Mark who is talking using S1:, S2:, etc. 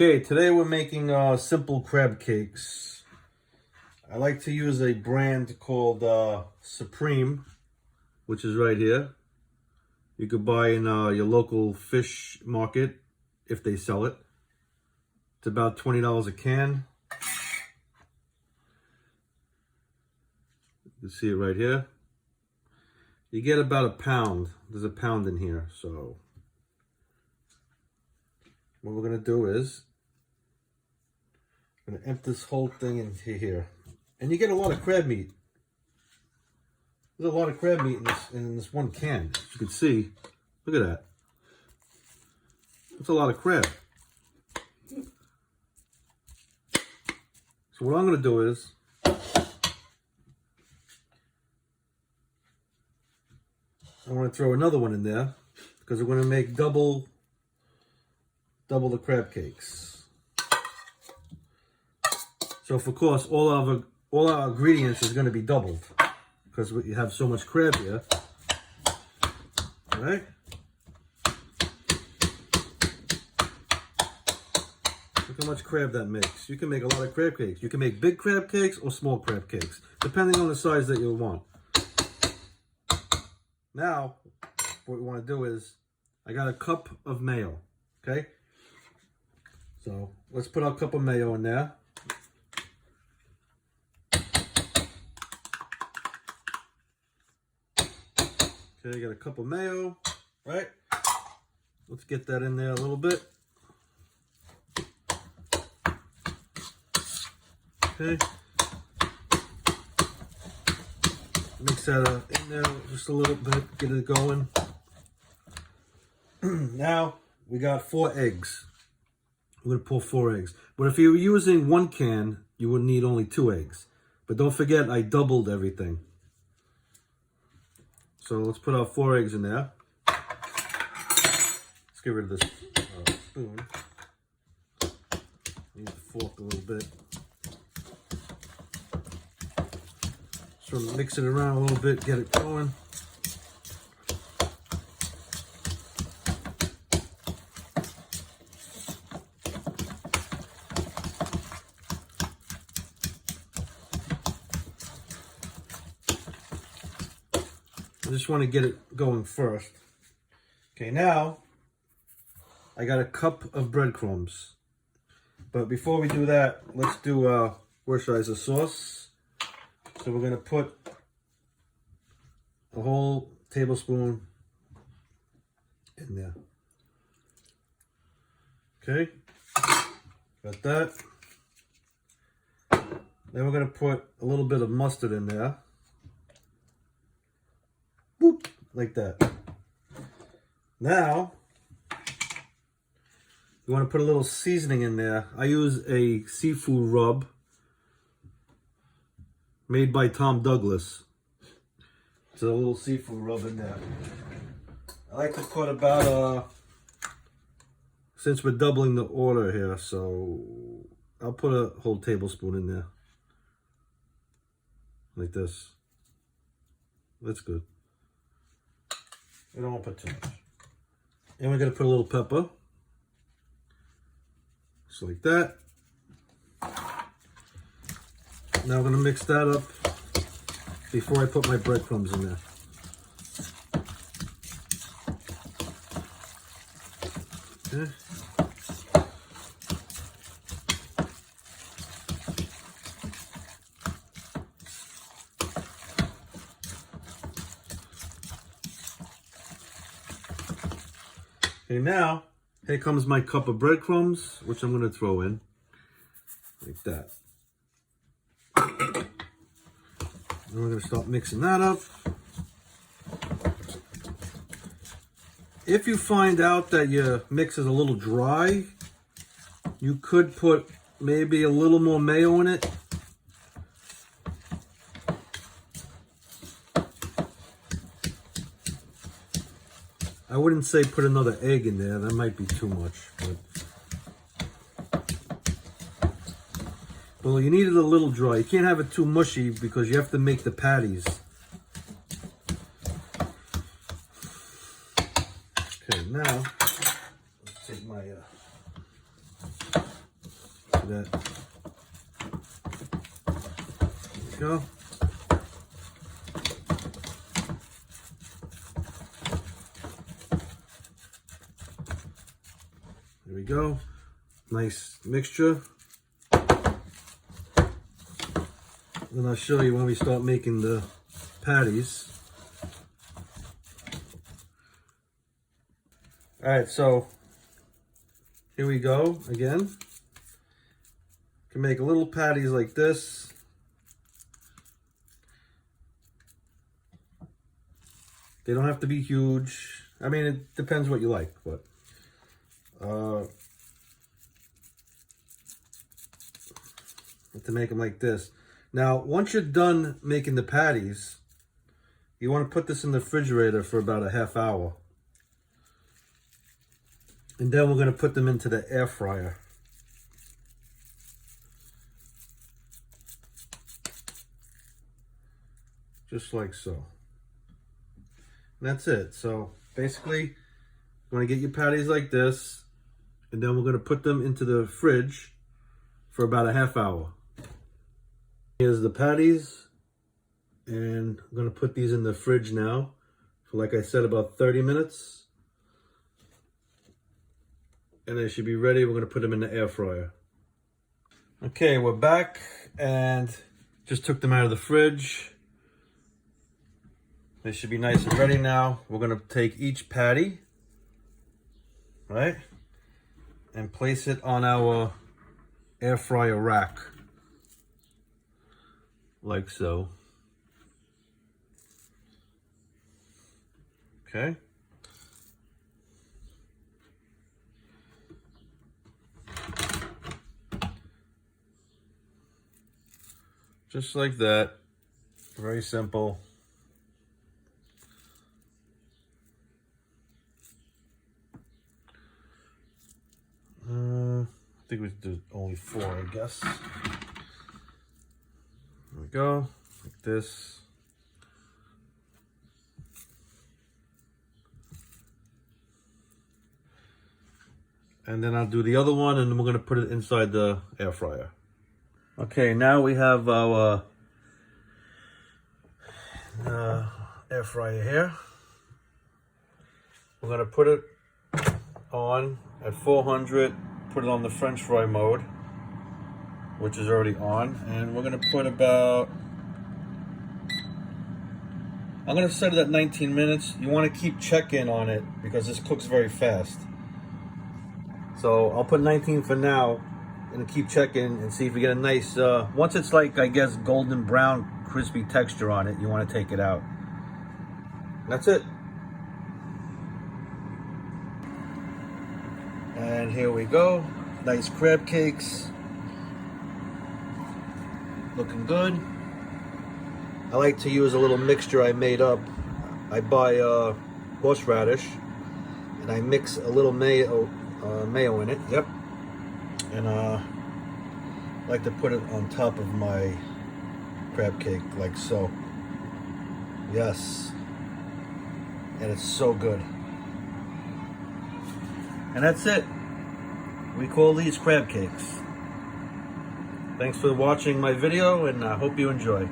S1: Okay, today we're making simple crab cakes. I like to use a brand called Supreme, which is right here. You could buy in your local fish market if they sell it. It's about $20 a can. You can see it right here. You get about a pound. There's a pound in here, so what we're gonna do is I'm gonna empty this whole thing into here, and you get a lot of crab meat. There's a lot of crab meat in this one can. As you can see, look at that. That's a lot of crab. So what I'm gonna do is I want to throw another one in there because we're going to make double the crab cakes. So of course all our ingredients is going to be doubled because we have so much crab here. All right. Look how much crab that makes. You can make a lot of crab cakes. You can make big crab cakes or small crab cakes, depending on the size that you want. Now, what we want to do is, I got a cup of mayo, okay? So, let's put our cup of mayo in there. Okay, got a cup of mayo, right? Let's get that in there a little bit. Okay. Mix that in there just a little bit, get it going. Now, we got 4 eggs. We're going to pull 4 eggs. But if you're using 1 can, you would need only 2 eggs. But don't forget, I doubled everything. So let's put our 4 eggs in there. Let's get rid of this spoon. Need the fork a little bit. Sort of mix it around a little bit, get it going. I just want to get it going first. Okay, now I got a cup of breadcrumbs. But before we do that, let's do Worcestershire sauce. So we're going to put a whole tablespoon in there. Okay, got that. Then we're going to put a little bit of mustard in there. Boop, like that. Now, you want to put a little seasoning in there. I use a seafood rub made by Tom Douglas. It's a little seafood rub in there. I like to put about, since we're doubling the order here, so I'll put a whole tablespoon in there. Like this. That's good. We don't want to put too much. And we're going to put a little pepper. Just like that. Now I'm going to mix that up before I put my breadcrumbs in there. Okay. Okay, now, here comes my cup of breadcrumbs, which I'm going to throw in like that. And we're going to start mixing that up. If you find out that your mix is a little dry, you could put maybe a little more mayo in it. I wouldn't say put another egg in there. That might be too much. Well, you need it a little dry. You can't have it too mushy because you have to make the patties. Okay, now, let's take my that. There we go. There we go. Nice mixture. Then I'll show you when we start making the patties. All right, so here we go again. You can make little patties like this. They don't have to be huge. I mean, it depends what you like, but to make them like this. Now, once you're done making the patties, you want to put this in the refrigerator for about a half hour. And then we're going to put them into the air fryer. Just like so. And that's it. So basically, you want to get your patties like this, and then we're going to put them into the fridge for about a half hour. Here's the patties, and I'm going to put these in the fridge now for, like I said, about 30 minutes. And they should be ready. We're going to put them in the air fryer. Okay, we're back and just took them out of the fridge. They should be nice and ready now. We're going to take each patty, right, and place it on our air fryer rack. Like so. Okay. Just like that. Very simple. I think we did only 4, I guess. There we go, like this. And then I'll do the other one, and then we're gonna put it inside the air fryer. Okay, now we have our air fryer here. We're gonna put it on at 400, put it on the French fry mode, which is already on, and we're gonna put about, I'm gonna set it at 19 minutes. You wanna keep checking on it because this cooks very fast. So I'll put 19 for now and keep checking and see if we get a nice, once it's like, I guess, golden brown, crispy texture on it, you wanna take it out. That's it. And here we go, nice crab cakes. Looking good. I like to use a little mixture I made up. I buy horseradish and I mix a little mayo in it. Yep. And I like to put it on top of my crab cake like so. Yes. And it's so good. And that's it. We call these crab cakes. Thanks for watching my video, and I hope you enjoy.